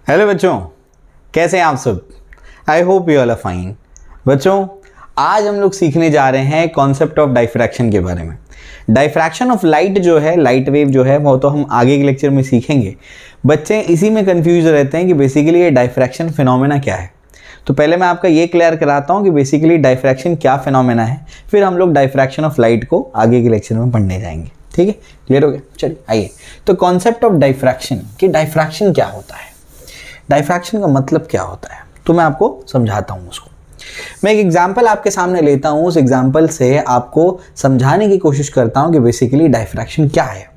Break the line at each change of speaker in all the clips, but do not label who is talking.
Hello बच्चों, कैसे हैं आप सब। I hope you all are fine. बच्चों, आज हम लोग सीखने जा रहे हैं कॉन्सेप्ट ऑफ डाइफ्रैक्शन के बारे में। डाइफ्रैक्शन ऑफ लाइट जो है, लाइट वेव जो है, वो तो हम आगे के लेक्चर में सीखेंगे। बच्चे इसी में कंफ्यूज रहते हैं कि बेसिकली ये डाइफ्रैक्शन फिनोमेना क्या है। तो पहले मैं आपका ये क्लियर कराता हूँ कि बेसिकली डाइफ्रैक्शन क्या फिनोमेना है, फिर हम लोग डाइफ्रैक्शन ऑफ लाइट को आगे के लेक्चर में पढ़ने जाएंगे। ठीक है, क्लियर हो गया। चलिए आइए, तो कॉन्सेप्ट ऑफ डाइफ्रैक्शन कि डाइफ्रैक्शन क्या होता है, डाइफ्रैक्शन का मतलब क्या होता है, तो मैं आपको समझाता हूँ उसको। मैं एक एग्जाम्पल आपके सामने लेता हूँ, उस एग्जाम्पल से आपको समझाने की कोशिश करता हूँ कि बेसिकली डाइफ्रैक्शन क्या है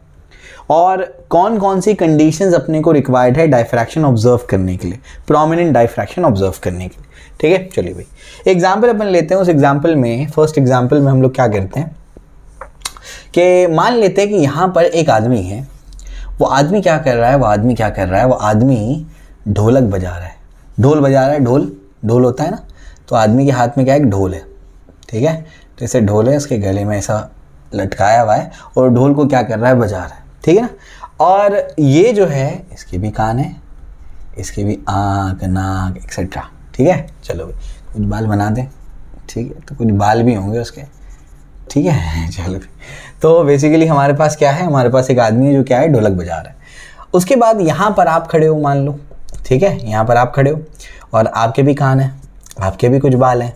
और कौन कौन सी कंडीशंस अपने को रिक्वायर्ड है डाइफ्रैक्शन ऑब्जर्व करने के लिए, प्रोमिनेंट डाइफ्रैक्शन ऑब्जर्व करने के लिए। ठीक है, चलिए भाई एग्जाम्पल अपन लेते हैं। उस एग्जाम्पल में, फर्स्ट एग्जाम्पल में हम लोग क्या करते हैं कि मान लेते हैं कि यहाँ पर एक आदमी है। वो आदमी क्या कर रहा है, वो आदमी ढोलक बजा रहा है। ढोल बजा रहा है, ढोल होता है ना, तो आदमी के हाथ में क्या है, एक ढोल है। ठीक है, तो ऐसे ढोल है, उसके गले में ऐसा लटकाया हुआ है और ढोल को क्या कर रहा है, बजा रहा है। ठीक है ना, और ये जो है, इसके भी कान है, इसके भी आँख, नाक एक्सेट्रा। ठीक है, चलो कुछ बाल बना दें। ठीक है, तो कुछ बाल भी होंगे उसके। ठीक है, चलो। तो बेसिकली हमारे पास क्या है, हमारे पास एक आदमी है जो क्या है, ढोलक बजा रहा है। उसके बाद यहाँ पर आप खड़े हो, मान लो। ठीक है, यहाँ पर आप खड़े हो और आपके भी कान हैं, आपके भी कुछ बाल हैं।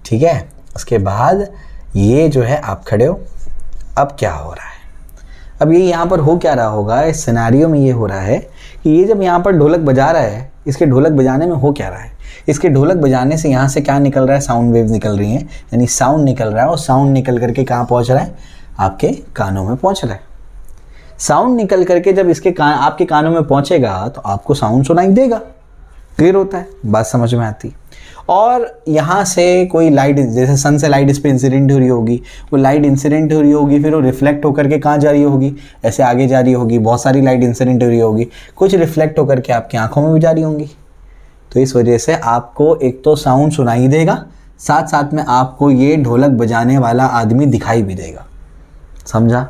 ठीक है, उसके बाद ये जो है आप खड़े हो। अब क्या हो रहा है, अब ये यहाँ पर हो क्या रहा होगा, इस सिनेरियो में ये हो रहा है कि ये जब यहाँ पर ढोलक बजा रहा है, इसके ढोलक बजाने में हो क्या रहा है, इसके ढोलक बजाने से यहाँ से क्या निकल रहा है, साउंड वेव निकल रही है, यानी साउंड निकल रहा है। और साउंड निकल करके कहाँ पहुँच रहा है, आपके कानों में पहुँच रहा है। साउंड निकल करके जब इसके आपके कानों में पहुंचेगा तो आपको साउंड सुनाई देगा। क्लियर होता है, बात समझ में आती। और यहाँ से कोई लाइट, जैसे सन से लाइट इस पर इंसिडेंट हो रही होगी, वो लाइट इंसिडेंट हो रही होगी, फिर वो रिफ्लेक्ट होकर के कहाँ जा रही होगी, ऐसे आगे जा रही होगी। बहुत सारी लाइट इंसिडेंट हो रही होगी, कुछ रिफ्लेक्ट होकर के आपकी आंखों में भी जा रही होंगी। तो इस वजह से आपको एक तो साउंड सुनाई देगा, साथ साथ में आपको ये ढोलक बजाने वाला आदमी दिखाई भी देगा। समझा,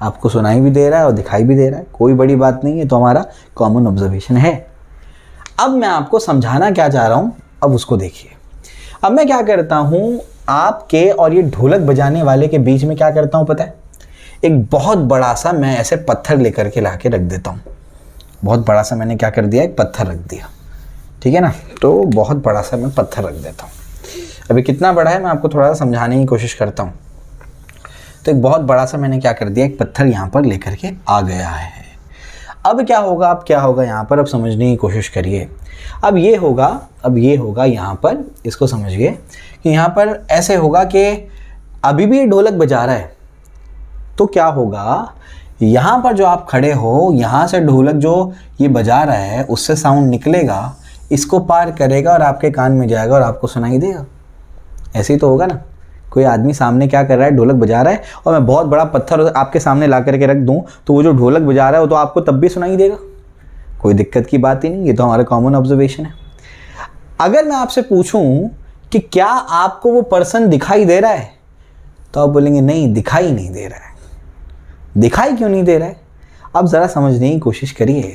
आपको सुनाई भी दे रहा है और दिखाई भी दे रहा है, कोई बड़ी बात नहीं है। तो हमारा कॉमन ऑब्जर्वेशन है। अब मैं आपको समझाना क्या चाह रहा हूं, अब उसको देखिए। अब मैं क्या करता हूं, आपके और ये ढोलक बजाने वाले के बीच में क्या करता हूं पता है, एक बहुत बड़ा सा मैं ऐसे पत्थर लेकर के लाके रख देता हूं। बहुत बड़ा सा मैंने क्या कर दिया, एक पत्थर रख दिया। ठीक है ना, तो बहुत बड़ा सा मैं पत्थर रख देता हूँ। अभी कितना बड़ा है मैं आपको थोड़ा सा समझाने की कोशिश करता हूँ। तो एक बहुत बड़ा सा मैंने क्या कर दिया, एक पत्थर यहाँ पर लेकर के आ गया है। अब क्या होगा यहाँ पर, अब समझने की कोशिश करिए। अब ये होगा यहाँ पर, इसको समझिए कि यहाँ पर ऐसे होगा कि अभी भी ये ढोलक बजा रहा है। तो क्या होगा, यहाँ पर जो आप खड़े हो, यहाँ से ढोलक जो ये बजा रहा है उससे साउंड निकलेगा, इसको पार करेगा और आपके कान में जाएगा और आपको सुनाई देगा। ऐसे ही तो होगा ना। कोई आदमी सामने क्या कर रहा है, ढोलक बजा रहा है, और मैं बहुत बड़ा पत्थर आपके सामने ला करके रख दूं तो वो जो ढोलक बजा रहा है वो तो आपको तब भी सुनाई देगा। कोई दिक्कत की बात ही नहीं, ये तो हमारा कॉमन ऑब्जर्वेशन है। अगर मैं आपसे पूछूं कि क्या आपको वो पर्सन दिखाई दे रहा है, तो आप बोलेंगे नहीं, दिखाई नहीं दे रहा है। दिखाई क्यों नहीं दे रहा है, अब ज़रा समझने की कोशिश करिए।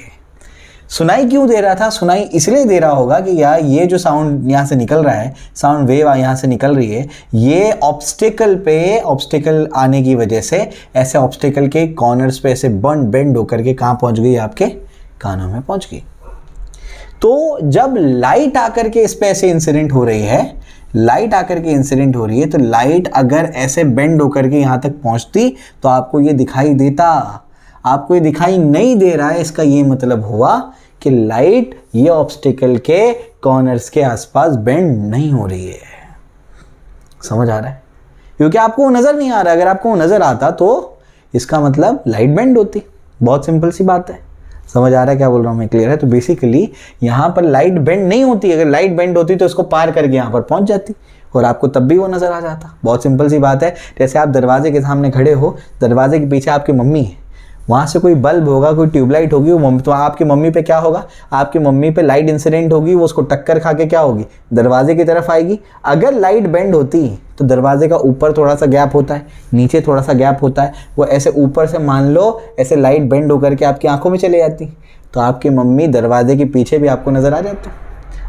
सुनाई क्यों दे रहा था, सुनाई इसलिए दे रहा होगा कि यार ये जो साउंड यहाँ से निकल रहा है, साउंड वेव यहाँ से निकल रही है, ये ऑब्स्टिकल आने की वजह से ऐसे ऑब्स्टिकल के कॉर्नर्स पे ऐसे बेंड होकर के कहाँ पहुँच गई, आपके कानों में पहुँच गई। तो जब लाइट आकर के इस पे ऐसे इंसिडेंट हो रही है, तो लाइट अगर ऐसे बेंड होकर के यहाँ तक पहुँचती तो आपको ये दिखाई देता। आपको ये दिखाई नहीं दे रहा है, इसका ये मतलब हुआ कि लाइट ये ऑब्स्टिकल के कॉर्नर्स के आसपास बेंड नहीं हो रही है। समझ आ रहा है, क्योंकि आपको वो नज़र नहीं आ रहा है। अगर आपको वो नज़र आता तो इसका मतलब लाइट बेंड होती। बहुत सिंपल सी बात है। समझ आ रहा है क्या बोल रहा हूँ मैं, क्लियर है। तो बेसिकली यहाँ पर लाइट बेंड नहीं होती। अगर लाइट बेंड होती तो इसको पार करके यहाँ पर पहुँच जाती और आपको तब भी वो नज़र आ जाता। बहुत सिंपल सी बात है। जैसे आप दरवाजे के सामने खड़े हो, दरवाजे के पीछे आपकी मम्मी है, वहाँ से कोई बल्ब होगा, कोई ट्यूबलाइट होगी, वो तो आपकी मम्मी पे क्या होगा, आपकी मम्मी पे लाइट इंसिडेंट होगी, वो उसको टक्कर खा के क्या होगी, दरवाजे की तरफ आएगी। अगर लाइट बेंड होती तो दरवाजे का ऊपर थोड़ा सा गैप होता है, नीचे थोड़ा सा गैप होता है, वो ऐसे ऊपर से मान लो ऐसे लाइट बेंड होकर के आपकी आंखों में चले जाती, तो आपकी मम्मी दरवाजे के पीछे भी आपको नज़र आ जाते हैं।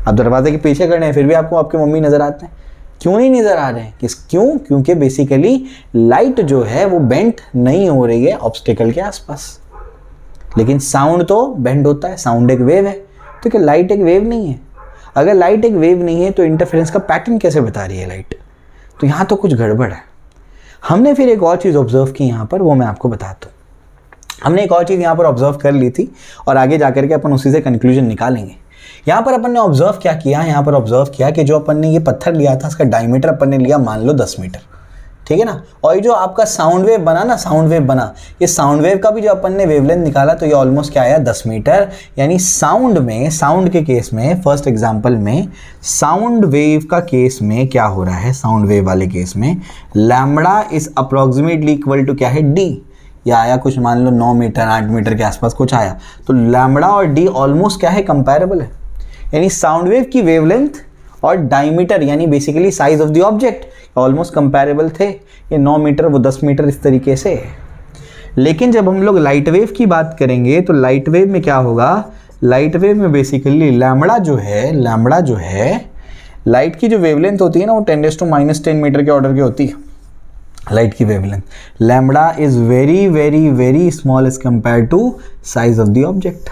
आप दरवाजे के पीछे खड़े हैं फिर भी आपको आपकी मम्मी नज़र आते हैं। क्यों नहीं नज़र आ रहे हैं? क्यों? क्योंकि बेसिकली लाइट जो है वो बेंड नहीं हो रही है ऑब्स्टिकल के आसपास। लेकिन साउंड तो बेंड होता है, साउंड एक वेव है, तो क्या लाइट एक वेव नहीं है? अगर लाइट एक वेव नहीं है तो इंटरफेरेंस का पैटर्न कैसे बता रही है लाइट? तो यहाँ तो कुछ गड़बड़ है। हमने फिर एक और चीज़ ऑब्जर्व की यहाँ पर, वो मैं आपको बताता हूँ। हमने एक और चीज़ यहाँ पर ऑब्जर्व कर ली थी और आगे जाकर के अपन उसी से कंक्लूजन निकालेंगे। यहाँ पर अपन ने ऑब्जर्व क्या किया, यहाँ पर ऑब्जर्व किया कि जो अपन ने ये पत्थर लिया था उसका डायमीटर अपन ने लिया मान लो 10 मीटर, ठीक है ना। और ये जो आपका साउंड वेव बना ना, साउंड वेव बना, ये साउंड वेव का भी जो अपन ने वेवलेंथ निकाला तो ये ऑलमोस्ट क्या आया 10 मीटर। यानी साउंड में, साउंड के केस में, फर्स्ट एग्जांपल में साउंड वेव का केस में क्या हो रहा है, साउंड वेव वाले केस में lambda is approximately equal to क्या है डी, या आया कुछ मान लो 9 मीटर 8 मीटर के आसपास कुछ आया, तो लैम्बडा और डी ऑलमोस्ट क्या है, कंपेरेबल है। यानी साउंड वेव की वेवलेंथ और डायमीटर यानी basically size of the object almost comparable थे। ये 9 मीटर वो 10 मीटर इस तरीके से। लेकिन जब हम लोग लाइट वेव की बात करेंगे तो लाइट वेव में क्या होगा, लाइट वेव में बेसिकली लैम्बडा जो है लाइट की जो वेवलेंथ होती है ना वो 10⁻⁻10 मीटर के ऑर्डर की होती है लाइट की wavelength. Lambda is very very very small as compare to size of the object.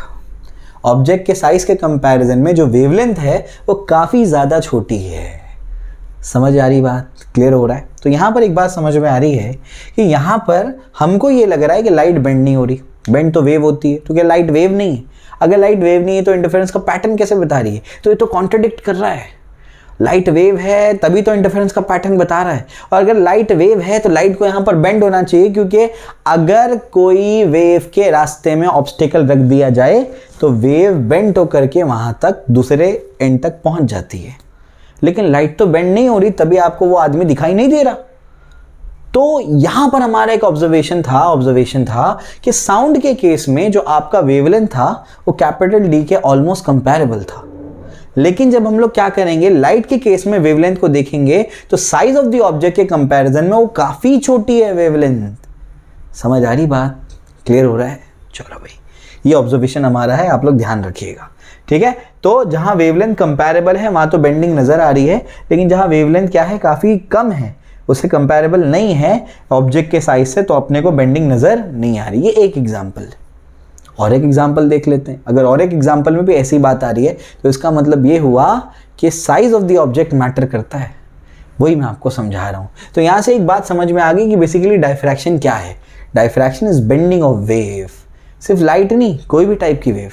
Object के साइज के कंपैरिजन में जो वेवलेंथ है वो काफ़ी ज़्यादा छोटी है। समझ आ रही बात, क्लियर हो रहा है? तो यहाँ पर एक बात समझ में आ रही है कि यहाँ पर हमको ये लग रहा है कि लाइट बेंड नहीं हो रही, बेंड तो वेव होती है, तो क्या लाइट वेव नहीं है? अगर लाइट वेव नहीं है तो इंटरफेरेंस का पैटर्न कैसे बता रही है? तो ये तो कॉन्ट्रडिक्ट कर रहा है। लाइट वेव है तभी तो इंटरफेरेंस का पैटर्न बता रहा है, और अगर लाइट वेव है तो लाइट को यहाँ पर बेंड होना चाहिए, क्योंकि अगर कोई वेव के रास्ते में ऑब्स्टिकल रख दिया जाए तो वेव बेंड होकर के वहां तक दूसरे एंड तक पहुंच जाती है। लेकिन लाइट तो बेंड नहीं हो रही, तभी आपको वो आदमी दिखाई नहीं दे रहा। तो यहां पर हमारा एक ऑब्जर्वेशन था कि साउंड के केस में जो आपका वेवलेंथ था वो कैपिटल डी के ऑलमोस्ट कंपेरेबल था। लेकिन जब हम लोग क्या करेंगे, लाइट के केस में वेवलेंथ को देखेंगे तो साइज ऑफ द ऑब्जेक्ट के कंपैरिजन में वो काफी छोटी है वेवलेंथ। समझ आ रही बात, क्लियर हो रहा है? चलो भाई, ये ऑब्जर्वेशन हमारा है, आप लोग ध्यान रखिएगा, ठीक है। तो जहां वेवलेंथ कंपैरेबल है वहां तो बेंडिंग नजर आ रही है, लेकिन जहां वेवलेंथ क्या है, काफी कम है, उससे कंपैरेबल नहीं है ऑब्जेक्ट के साइज से, तो अपने को बेंडिंग नजर नहीं आ रही। ये एक एग्जाम्पल है। और एक एग्जाम्पल देख लेते हैं। अगर और एक एग्जाम्पल में भी ऐसी बात आ रही है तो इसका मतलब ये हुआ कि size of the object matter करता है। वही मैं आपको समझा रहा हूँ। तो यहाँ से एक बात समझ में आ गई कि बेसिकली डायफ्रैक्शन क्या है। Diffraction is bending of wave. सिर्फ लाइट नहीं, कोई भी टाइप की वेव।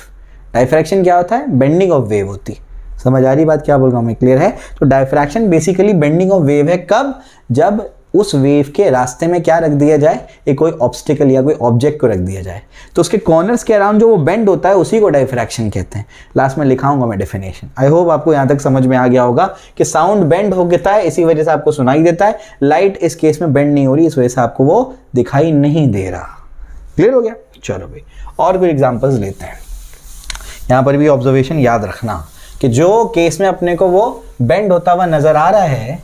डायफ्रैक्शन क्या होता है? बेंडिंग ऑफ वेव होती। समझ आ रही बात क्या बोल रहा हूँ मैं, क्लियर है? तो diffraction basically bending of wave है। कब? जब उस वेव के रास्ते में क्या रख दिया जाए, एक कोई ऑब्स्टिकल या कोई ऑब्जेक्ट को रख दिया जाए, तो उसके कॉर्नर्स के अराउंड जो वो बेंड होता है उसी को डायफ्रैक्शन कहते हैं। लास्ट में लिखाऊंगा मैं डेफिनेशन। आई होप आपको यहाँ तक समझ में आ गया होगा कि साउंड बेंड हो गया है, इसी वजह से आपको सुनाई देता है। लाइट इस केस में बेंड नहीं हो रही, इस वजह से आपको वो दिखाई नहीं दे रहा। क्लियर हो गया? चलो भाई, और कोई एग्जाम्पल्स लेते हैं। यहाँ पर भी ऑब्जर्वेशन याद रखना कि जो केस में अपने को वो बेंड होता हुआ नजर आ रहा है,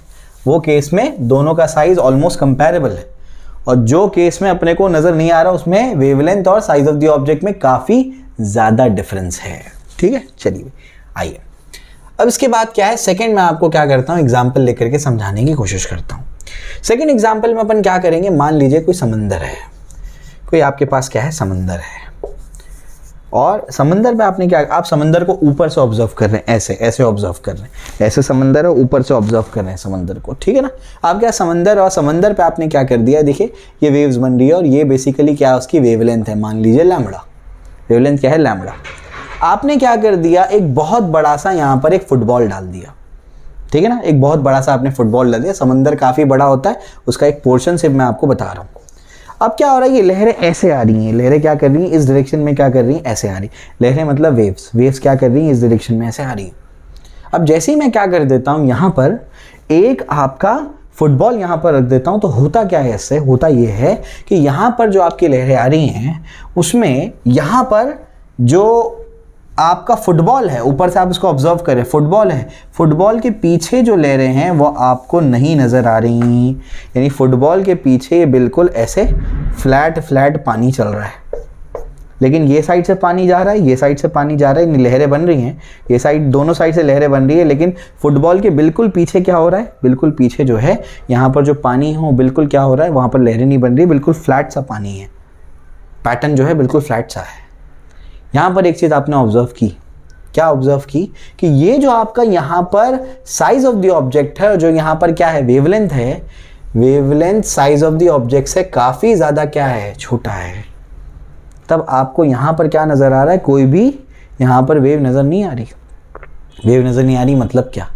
वो केस में दोनों का साइज ऑलमोस्ट कंपैरेबल है, और जो केस में अपने को नजर नहीं आ रहा उसमें वेवलेंथ और साइज ऑफ द ऑब्जेक्ट में काफी ज्यादा डिफरेंस है। ठीक है, चलिए आइए अब इसके बाद क्या है, सेकंड में आपको क्या करता हूं, एग्जांपल लेकर के समझाने की कोशिश करता हूं। सेकंड एग्जांपल में अपन क्या करेंगे, मान लीजिए कोई समंदर है, कोई आपके पास क्या है, समंदर है, और समंदर में आपने क्या, आप समंदर को ऊपर से ऑब्जर्व कर रहे हैं, ऐसे ऑब्जर्व कर रहे हैं, ऐसे समंदर है, ऊपर से ऑब्जर्व कर रहे हैं समंदर को, ठीक है ना। आप क्या समंदर, और समंदर पे आपने क्या कर दिया, देखिए ये वेव्स बन रही है, और ये बेसिकली क्या है, उसकी वेवलेंथ है, मान लीजिए लैम्बडा। वेवलेंथ क्या है, लैम्बडा। आपने क्या कर दिया, एक बहुत बड़ा सा यहाँ पर एक फुटबॉल डाल दिया, ठीक है ना, एक बहुत बड़ा सा आपने फुटबॉल डाल दिया। समंदर काफी बड़ा होता है, उसका एक पोर्शन सिर्फ मैं आपको बता रहा हूँ। अब क्या हो रहा है, ये लहरें ऐसे आ रही हैं, लहरें क्या कर रही हैं, इस डायरेक्शन में क्या कर रही हैं, ऐसे आ रही। लहरें मतलब वेव्स, वेव्स क्या कर रही हैं, इस डायरेक्शन में ऐसे आ रही हैं। अब जैसे ही मैं क्या कर देता हूँ, यहाँ पर एक आपका फुटबॉल यहाँ पर रख देता हूँ, तो होता क्या है इससे, होता ये है कि यहाँ पर जो आपकी लहरें आ रही हैं उसमें यहाँ पर जो आपका फुटबॉल है, ऊपर से आप इसको ऑब्जर्व करें, फुटबॉल है, फुटबॉल के पीछे जो लहरें हैं वो आपको नहीं नज़र आ रही, यानी फुटबॉल के पीछे बिल्कुल ऐसे फ्लैट फ्लैट पानी चल रहा है। लेकिन ये साइड से पानी जा रहा है, ये साइड से पानी जा रहा है, लहरें बन रही हैं, ये साइड दोनों साइड से लहरें बन रही है, लेकिन फुटबॉल के बिल्कुल पीछे क्या हो रहा है, बिल्कुल पीछे जो है यहाँ पर जो पानी है वो बिल्कुल क्या हो रहा है, वहाँ पर लहरें नहीं बन रही, बिल्कुल फ्लैट सा पानी है, पैटर्न जो है बिल्कुल फ्लैट सा है। यहाँ पर एक चीज़ आपने ऑब्जर्व की, क्या ऑब्जर्व की कि ये जो आपका यहाँ पर साइज ऑफ द ऑब्जेक्ट है, जो यहाँ पर क्या है, वेवलेंथ है, wavelength size of the object से काफ़ी ज़्यादा क्या है, छोटा है। तब आपको यहाँ पर क्या नज़र आ रहा है, कोई भी यहाँ पर वेव नज़र नहीं आ रही। वेव नज़र नहीं आ रही मतलब क्या,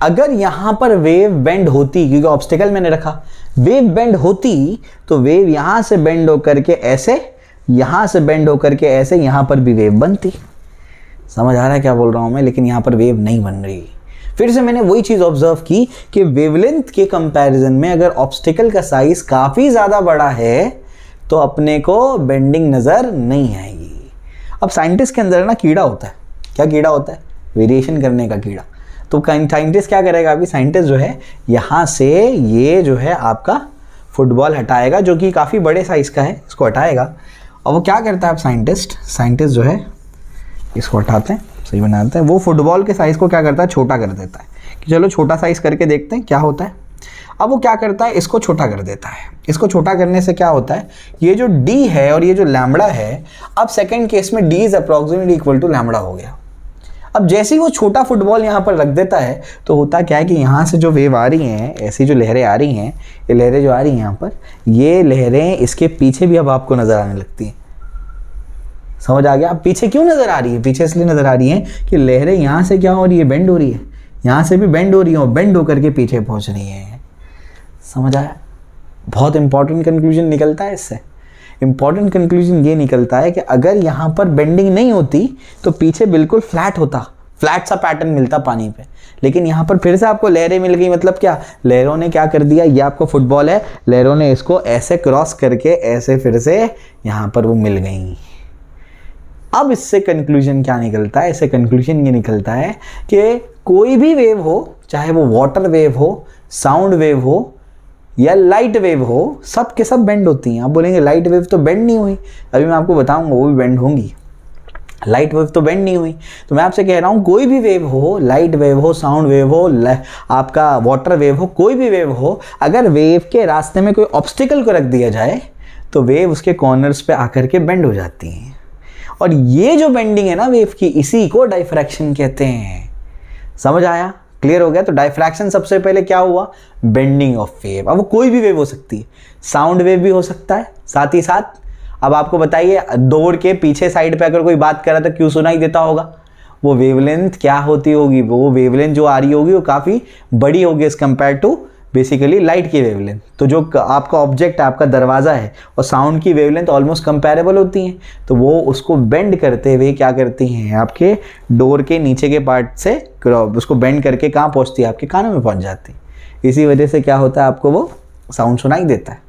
अगर यहाँ पर वेव बेंड होती, क्योंकि ऑब्स्टिकल मैंने रखा, वेव बेंड होती तो वेव यहाँ से बेंड होकर के ऐसे, यहाँ से बेंड होकर के ऐसे, यहाँ पर भी वेव बनती। समझ आ रहा है क्या बोल रहा हूँ मैं, लेकिन यहाँ पर वेव नहीं बन रही। फिर से मैंने वही चीज़ ऑब्जर्व की कि वेवलेंथ के कंपैरिजन में अगर ऑब्स्टिकल का साइज काफ़ी ज़्यादा बड़ा है तो अपने को बेंडिंग नज़र नहीं आएगी। अब साइंटिस्ट के अंदर ना कीड़ा होता है, क्या कीड़ा होता है, वेरिएशन करने का कीड़ा। तो साइंटिस्ट क्या करेगा, अभी साइंटिस्ट जो है यहाँ से ये जो है आपका फुटबॉल हटाएगा, जो कि काफ़ी बड़े साइज़ का है, इसको हटाएगा। और वो क्या करता है, अब साइंटिस्ट जो है इसको हटाते हैं, सही बनाते हैं, वो फुटबॉल के साइज़ को क्या करता है, छोटा कर देता है, कि चलो छोटा साइज़ करके देखते हैं क्या होता है। अब वो क्या करता है, इसको छोटा कर देता है। इसको छोटा करने से क्या होता है, ये जो d है और ये जो लैम्बडा है, अब सेकंड केस में d is approximately equal to lambda हो गया। अब जैसे ही वो छोटा फुटबॉल यहाँ पर रख देता है तो होता क्या है कि यहाँ से जो वेव आ रही हैं, ऐसी जो लहरें आ रही हैं, ये लहरें जो आ रही हैं यहाँ पर, ये लहरें इसके पीछे भी अब आपको नज़र आने लगती हैं। समझ आ गया। अब पीछे क्यों नज़र आ रही है, पीछे इसलिए नज़र आ रही हैं कि लहरें यहाँ से क्या हो रही है, बेंड हो रही है, यहाँ से भी बेंड हो रही है और बेंड होकर के पीछे पहुँच रही है। समझ आया। बहुत इंपॉर्टेंट कंक्लूजन निकलता है इससे। इंपॉर्टेंट कंक्लूजन ये निकलता है कि अगर यहाँ पर बेंडिंग नहीं होती तो पीछे बिल्कुल फ्लैट होता, फ्लैट सा पैटर्न मिलता पानी पे, लेकिन यहाँ पर फिर से आपको लहरें मिल गई। मतलब क्या, लहरों ने क्या कर दिया, ये आपको फुटबॉल है, लहरों ने इसको ऐसे क्रॉस करके ऐसे फिर से यहाँ पर वो मिल गई। अब इससे कंक्लूजन क्या निकलता है, इससे कंक्लूजन ये निकलता है कि कोई भी वेव हो, चाहे वो वाटर वेव हो, साउंड वेव हो या लाइट वेव हो, सब के सब बेंड होती हैं। आप बोलेंगे लाइट वेव तो बेंड नहीं हुई, अभी मैं आपको बताऊंगा वो भी बेंड होंगी। लाइट वेव तो बेंड नहीं हुई, तो मैं आपसे कह रहा हूँ कोई भी वेव हो, लाइट वेव हो, साउंड वेव हो, आपका वाटर वेव हो, कोई भी वेव हो, अगर वेव के रास्ते में कोई ऑब्स्टिकल को रख दिया जाए तो वेव उसके कॉर्नर्स पे आकर के बेंड हो जाती हैं। और ये जो बेंडिंग है ना वेव की, इसी को डाइफ्रैक्शन कहते हैं। समझ आया, क्लियर हो गया। तो डाइफ्रैक्शन सबसे पहले क्या हुआ, बेंडिंग ऑफ वेव। अब वो कोई भी वेव हो सकती है, साउंड वेव भी हो सकता है साथ ही साथ। अब आपको बताइए, डोर के पीछे साइड पे अगर कोई बात कर रहा तो क्यों सुनाई देता होगा, वो वेवलेंथ क्या होती होगी, वो वेवलेंथ जो आ रही होगी वो काफ़ी बड़ी होगी as compare to basically light की वेवलेंथ। तो जो आपका ऑब्जेक्ट है, आपका दरवाज़ा है, और साउंड की वेवलेंथ ऑलमोस्ट कंपेरेबल होती हैं, तो वो उसको बेंड करते हुए क्या करती हैं, आपके डोर के नीचे के पार्ट से उसको बेंड करके कहाँ पहुँचती है, आपके कानों में पहुँच जाती है। इसी वजह से क्या होता है, आपको वो साउंड सुनाई देता है।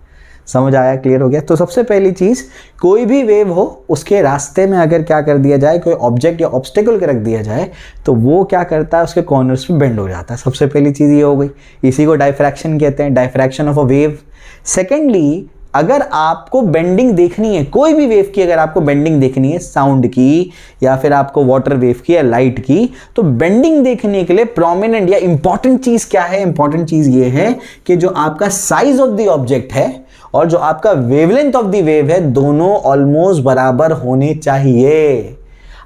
समझ आया, क्लियर हो गया। तो सबसे पहली चीज़, कोई भी वेव हो उसके रास्ते में अगर क्या कर दिया जाए, कोई ऑब्जेक्ट या ऑब्स्टिकल के रख दिया जाए तो वो क्या करता है, उसके कॉर्नर्स पे बेंड हो जाता है। सबसे पहली चीज़ ये हो गई, इसी को डाइफ्रैक्शन कहते हैं, diffraction of a wave. Secondly, अगर आपको बेंडिंग देखनी है, कोई भी वेव की अगर आपको बेंडिंग देखनी है, साउंड की या फिर आपको वाटर वेव की या लाइट की, तो बेंडिंग देखने के लिए प्रोमिनेंट या इंपॉर्टेंट चीज़ क्या है, इंपॉर्टेंट चीज़ ये है कि जो आपका साइज ऑफ द ऑब्जेक्ट है और जो आपका वेवलेंथ ऑफ द वेव है, दोनों ऑलमोस्ट बराबर होने चाहिए।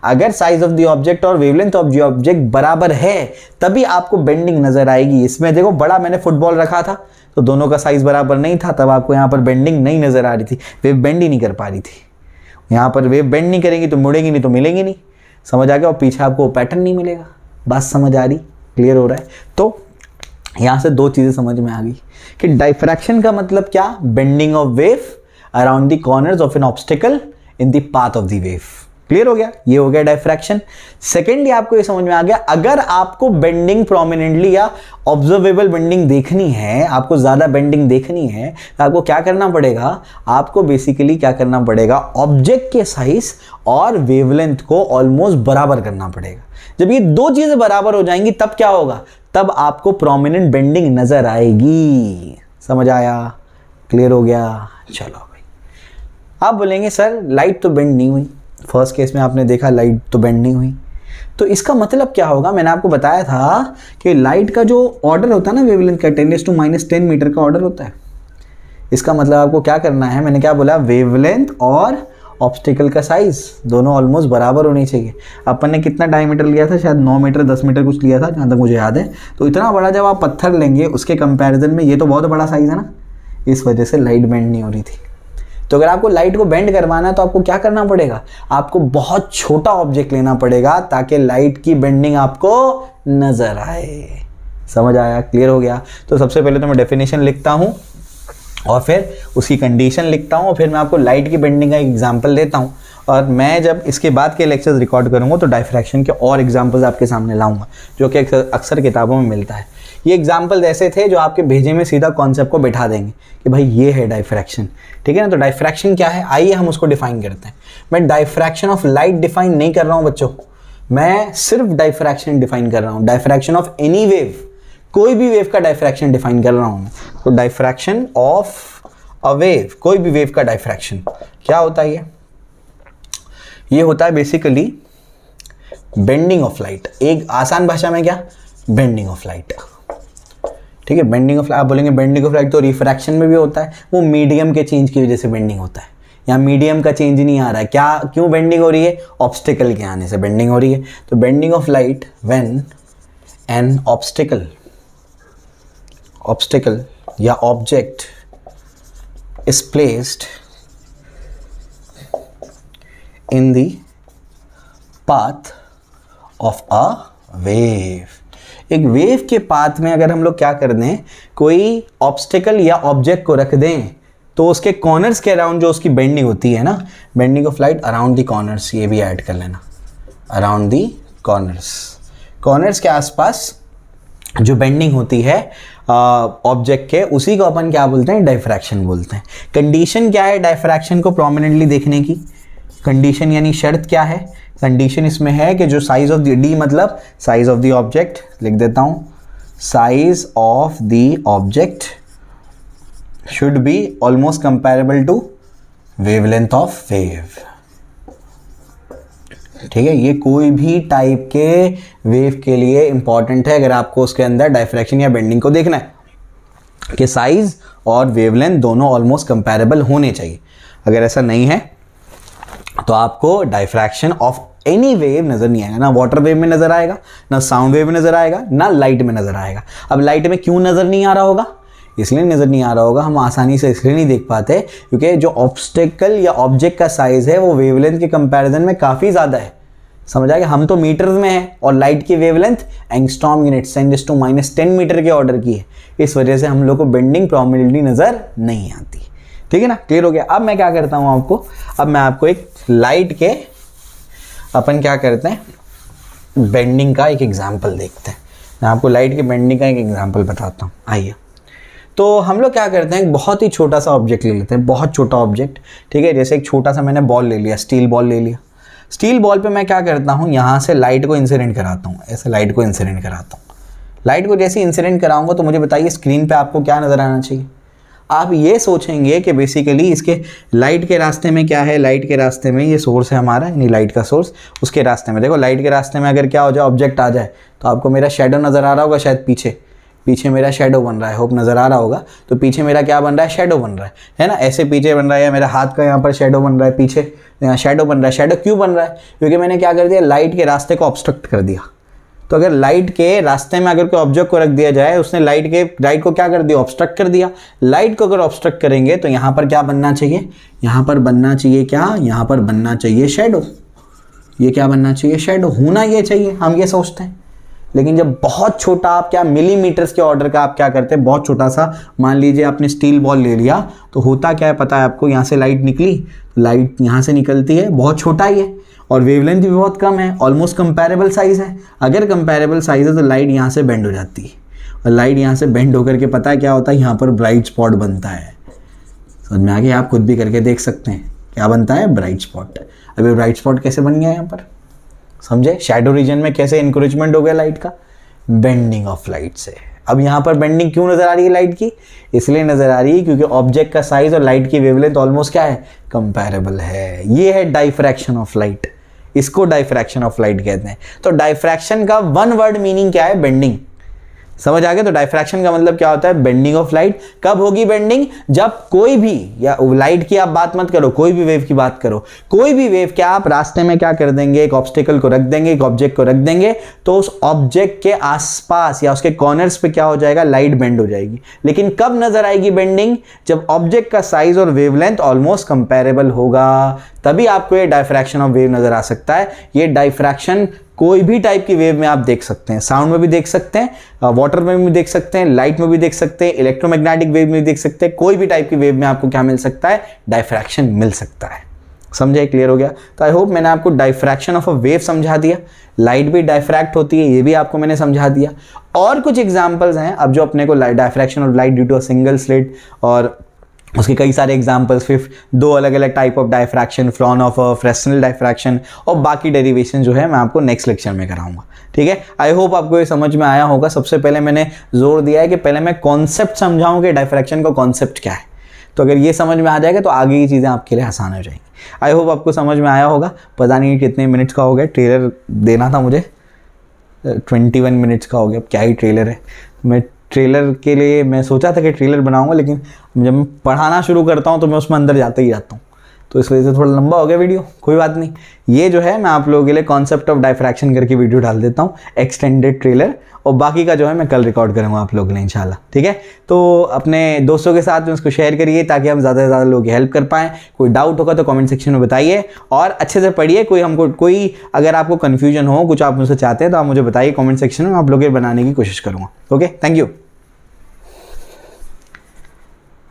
अगर साइज ऑफ द ऑब्जेक्ट और वेवलेंथ ऑफ द ऑब्जेक्ट बराबर है तभी आपको बेंडिंग नजर आएगी। इसमें देखो, बड़ा मैंने फुटबॉल रखा था तो दोनों का साइज बराबर नहीं था, तब आपको यहाँ पर बेंडिंग नहीं नजर आ रही थी, वेव बेंड ही नहीं कर पा रही थी। यहाँ पर वेव बेंड नहीं करेंगी तो मुड़ेंगी नहीं तो मिलेंगी नहीं। समझ आ गया। और पीछे आपको पैटर्न नहीं मिलेगा। बात समझ आ रही, क्लियर हो रहा है। तो यहाँ से दो चीज़ें समझ में आ गई कि डाइफ्रैक्शन का मतलब क्या, bending of wave around the corners of an obstacle in the path of the wave. Clear हो गया, ये हो गया डायफ्रैक्शन। सेकेंडली आपको ये समझ में आ गया, अगर आपको बेंडिंग प्रोमिनेंटली या ऑब्जर्वेबल बेंडिंग देखनी है, आपको ज्यादा बेंडिंग देखनी है, तो आपको क्या करना पड़ेगा, आपको बेसिकली क्या करना पड़ेगा, ऑब्जेक्ट के साइज और वेवलेंथ को ऑलमोस्ट बराबर करना पड़ेगा। जब ये दो चीजें बराबर हो जाएंगी तब क्या होगा, तब आपको प्रोमिनेंट बेंडिंग नजर आएगी। समझ आया, क्लियर हो गया। चलो भाई, आप बोलेंगे सर लाइट तो बेंड नहीं हुई, फर्स्ट केस में आपने देखा लाइट तो बेंड नहीं हुई, तो इसका मतलब क्या होगा। मैंने आपको बताया था कि लाइट का जो ऑर्डर होता है ना वेवलेंथ का 10⁻⁻10 मीटर का ऑर्डर होता है। इसका मतलब आपको क्या करना है, मैंने क्या बोला, वेवलेंथ और ऑब्स्टिकल का साइज दोनों ऑलमोस्ट बराबर होनी चाहिए। अपन ने कितना डायमीटर लिया था, शायद 9 मीटर 10 मीटर कुछ लिया था जहाँ तक मुझे याद है। तो इतना बड़ा जब आप पत्थर लेंगे उसके कंपैरिजन में ये तो बहुत बड़ा साइज है ना, इस वजह से लाइट बेंड नहीं हो रही थी। तो अगर आपको लाइट को बेंड करवाना है तो आपको क्या करना पड़ेगा, आपको बहुत छोटा ऑब्जेक्ट लेना पड़ेगा ताकि लाइट की बेंडिंग आपको नजर आए। समझ आया, क्लियर हो गया। तो सबसे पहले तो मैं डेफिनेशन लिखता हूं और फिर उसकी कंडीशन लिखता हूं और फिर मैं आपको लाइट की बेंडिंग का एग्जांपल देता हूं, और मैं जब इसके बाद के लेक्चर्स रिकॉर्ड करूंगा तो डायफ्रैक्शन के और एग्जांपल्स आपके सामने लाऊंगा, जो कि अक्सर किताबों में मिलता है। ये एग्जाम्पल ऐसे थे जो आपके भेजे में सीधा कॉन्सेप्ट को बैठा देंगे कि भाई ये है डायफ्रैक्शन, ठीक है ना। तो डायफ्रैक्शन क्या है, आइए हम उसको डिफाइन करते हैं। मैं डायफ्रैक्शन ऑफ लाइट डिफाइन नहीं कर रहा हूं बच्चों, मैं सिर्फ डायफ्रैक्शन डिफाइन कर रहा हूं। डायफ्रैक्शन ऑफ एनी वेव, कोई भी वेव का डायफ्रैक्शन डिफाइन कर रहा हूं मैं। तो डायफ्रैक्शन ऑफ अ वेव, कोई भी वेव का डायफ्रैक्शन क्या होता है, ये होता है बेसिकली बेंडिंग ऑफ लाइट। एक आसान भाषा में क्या, बेंडिंग ऑफ लाइट, ठीक है। बेंडिंग ऑफ लाइट, आप बोलेंगे बेंडिंग ऑफ लाइट तो रिफ्रैक्शन में भी होता है, वो मीडियम के चेंज की वजह से बेंडिंग होता है। यहाँ मीडियम का चेंज नहीं आ रहा है, क्या क्यों बेंडिंग हो रही है, ऑब्स्टिकल के आने से बेंडिंग हो रही है। तो bending of light when an obstacle या object is placed in the path of a wave. एक वेव के पाथ में अगर हम लोग क्या कर दें, कोई ऑब्स्टिकल या ऑब्जेक्ट को रख दें तो उसके कॉर्नर्स के अराउंड जो उसकी बेंडिंग होती है ना, bending of light around the corners, ये भी ऐड कर लेना, अराउंड दी कॉर्नर्स, कॉर्नर्स के आसपास जो बेंडिंग होती है ऑब्जेक्ट के, उसी को अपन क्या बोलते हैं, डायफ्रैक्शन बोलते हैं। कंडीशन क्या है डायफ्रैक्शन को प्रोमिनेंटली देखने की, कंडीशन यानी शर्त क्या है, कंडीशन इसमें है कि जो साइज ऑफ द डी मतलब साइज ऑफ द ऑब्जेक्ट, लिख देता हूं, size of the object should be almost comparable to wavelength of wave, ठीक है। ये कोई भी टाइप के वेव के लिए इंपॉर्टेंट है अगर आपको उसके अंदर डायफ्रैक्शन या बेंडिंग को देखना है, कि साइज और वेवलेंथ दोनों ऑलमोस्ट कंपेरेबल होने चाहिए। अगर ऐसा नहीं है तो आपको डायफ्रैक्शन ऑफ एनी वेव नजर नहीं आएगा, ना वाटर वेव में नजर आएगा, ना साउंड वेव में नजर आएगा, ना लाइट में नजर आएगा। अब लाइट में क्यों नजर नहीं आ रहा होगा, इसलिए नजर नहीं आ रहा होगा, हम आसानी से इसलिए नहीं देख पाते क्योंकि जो ऑब्स्टिकल या ऑब्जेक्ट का साइज है वो वेवलेंथ के कंपैरिजन में काफी ज्यादा है। समझ आएगा, हम तो मीटर्स में है और लाइट की वेवलेंथ एंगस्ट्रॉम यूनिट 10⁻⁻10 मीटर के ऑर्डर की है, इस वजह से हम लोग को बेंडिंग प्रोमिनेंटली नजर नहीं आती, ठीक है ना। क्लियर हो गया। अब मैं क्या करता हूं आपको, अब मैं आपको एक लाइट के अपन क्या करते हैं बेंडिंग का एक एग्जांपल देखते हैं। मैं आपको लाइट के बेंडिंग का एक एग्जांपल बताता हूं, आइए। तो हम लोग क्या करते हैं, बहुत ही छोटा सा ऑब्जेक्ट ले लेते हैं, बहुत छोटा ऑब्जेक्ट, ठीक है। जैसे एक छोटा सा मैंने बॉल ले लिया, स्टील बॉल ले लिया। स्टील बॉल पे मैं क्या करता हूँ, यहाँ से लाइट को इंसिडेंट कराता हूँ, ऐसे लाइट को इंसिडेंट कराता हूँ। लाइट को जैसे इंसिडेंट कराऊंगा तो मुझे बताइए स्क्रीन पे आपको क्या नज़र आना चाहिए। आप ये सोचेंगे कि बेसिकली इसके लाइट के रास्ते में क्या है, लाइट के रास्ते में ये सोर्स है हमारा, यानी लाइट का सोर्स, उसके रास्ते में देखो, लाइट के रास्ते में अगर क्या हो जाए, ऑब्जेक्ट आ जाए, तो आपको मेरा शेडो नज़र आ रहा होगा, शायद पीछे मेरा शेडो बन रहा है, होप नज़र आ रहा होगा। तो पीछे मेरा क्या बन रहा है, शेडो बन रहा है ना, ऐसे पीछे बन रहा है, या मेरा हाथ का यहाँ पर शेडो बन रहा है, पीछे यहाँ शेडो बन रहा है। शेडो क्यों बन रहा है, क्योंकि मैंने क्या कर दिया, लाइट के रास्ते को ऑब्स्ट्रक्ट कर दिया। तो अगर लाइट के रास्ते में अगर कोई ऑब्जेक्ट को रख दिया जाए, उसने लाइट को क्या कर दिया, ऑब्स्ट्रक्ट कर दिया। लाइट को अगर ऑब्स्ट्रक्ट करेंगे तो यहाँ पर क्या बनना चाहिए, यहाँ पर बनना चाहिए क्या, यहाँ पर बनना चाहिए शेडो। ये क्या बनना चाहिए, शेडो होना ये चाहिए, हम ये सोचते हैं। लेकिन जब बहुत छोटा, आप क्या मिलीमीटर्स के ऑर्डर का आप क्या करते हैं, बहुत छोटा सा, मान लीजिए आपने स्टील बॉल ले लिया, तो होता क्या है पता है आपको, यहाँ से लाइट निकली, लाइट यहाँ से निकलती है, बहुत छोटा ही है, और वेवलेंथ भी बहुत कम है, ऑलमोस्ट कंपैरेबल साइज है। अगर कंपैरेबल साइज है तो लाइट यहाँ से बेंड हो जाती है, और लाइट यहाँ से बेंड होकर के पता है क्या होता है, यहाँ पर ब्राइट स्पॉट बनता है। समझ में आ गया? आप खुद भी करके देख सकते हैं क्या बनता है, ब्राइट स्पॉट। अभी ब्राइट स्पॉट कैसे बन गया यहाँ पर, समझे? शैडो रीजन में कैसे इंक्रोचमेंट हो गया लाइट का, बेंडिंग ऑफ लाइट से। अब यहाँ पर बेंडिंग क्यों नजर आ रही है लाइट की, इसलिए नजर आ रही है क्योंकि ऑब्जेक्ट का साइज और लाइट की वेवलेंथ ऑलमोस्ट क्या है, कंपैरेबल है। ये है डाइफ्रैक्शन ऑफ लाइट, इसको डाइफ्रैक्शन ऑफ लाइट कहते हैं। तो डाइफ्रैक्शन का वन वर्ड मीनिंग क्या है, बेंडिंग। समझ आ गया? तो डाइफ्रैक्शन का मतलब क्या होता है, बेंडिंग ऑफ लाइट। कब होगी बेंडिंग, जब कोई भी, या लाइट की आप बात मत करो, कोई भी वेव की बात करो, कोई भी वेव क्या आप रास्ते में क्या कर देंगे, एक ऑब्स्टिकल को रख देंगे, एक ऑब्जेक्ट को रख देंगे, तो उस ऑब्जेक्ट के आसपास या उसके कॉर्नर्स पे क्या हो जाएगा, लाइट बेंड हो जाएगी। लेकिन कब नजर आएगी बेंडिंग, जब ऑब्जेक्ट का साइज और वेवलेंथ ऑलमोस्ट कंपेरेबल होगा, तभी आपको ये डाइफ्रैक्शन ऑफ वेव नजर आ सकता है। ये डाइफ्रैक्शन कोई भी टाइप की वेव में आप देख सकते हैं, साउंड में भी देख सकते हैं, वाटर में भी देख सकते हैं, लाइट में भी देख सकते हैं, इलेक्ट्रोमैग्नेटिक वेव में भी देख सकते हैं। कोई भी टाइप की वेव में आपको क्या मिल सकता है, डाइफ्रैक्शन मिल सकता है। समझे? क्लियर हो गया? तो आई होप मैंने आपको डाइफ्रैक्शन ऑफ अ वेव समझा दिया। लाइट भी डाइफ्रैक्ट होती है, ये भी आपको मैंने समझा दिया। और कुछ एग्जाम्पल्स हैं अब जो अपने को diffraction of light due to a single slit, और उसके कई सारे एग्जाम्पल्स, फिर 2 अलग अलग type of diffraction, Fraunhofer, Fresnel diffraction, और बाकी डेरिवेशन जो है मैं आपको नेक्स्ट लेक्चर में कराऊंगा। ठीक है? आई होप आपको ये समझ में आया होगा। सबसे पहले मैंने जोर दिया है कि पहले मैं कॉन्सेप्ट समझाऊं कि डाइफ्रैक्शन का कॉन्सेप्ट क्या है। तो अगर ये समझ में आ जाएगा तो आगे की चीज़ें आपके लिए आसान हो जाएंगी। आई होप आपको समझ में आया होगा। पता नहीं कितने मिनट्स का हो गया, ट्रेलर देना था मुझे, 21 मिनट्स का हो गया। अब क्या ही ट्रेलर है, मैं ट्रेलर के लिए मैं सोचा था कि ट्रेलर बनाऊंगा, लेकिन जब मैं पढ़ाना शुरू करता हूं तो मैं उसमें अंदर जाते ही जाता हूं, तो इस वजह से थोड़ा लंबा हो गया वीडियो। कोई बात नहीं, ये जो है मैं आप लोगों के लिए कॉन्सेप्ट ऑफ डाइफ्रैक्शन करके वीडियो डाल देता हूँ, एक्सटेंडेड ट्रेलर, और बाकी का जो है मैं कल रिकॉर्ड करूँगा आप लोगों के लिए इंशाल्लाह। ठीक है? तो अपने दोस्तों के साथ में उसको शेयर करिए ताकि हम ज़्यादा से ज़्यादा लोगों की हेल्प कर पाएँ। कोई डाउट होगा तो कमेंट सेक्शन में बताइए, और अच्छे से पढ़िए। कोई अगर आपको कन्फ्यूजन हो, कुछ आप मुझसे चाहते हैं तो आप मुझे बताइए कमेंट सेक्शन में, आप लोग बनाने की कोशिश करूँगा। Okay, thank you.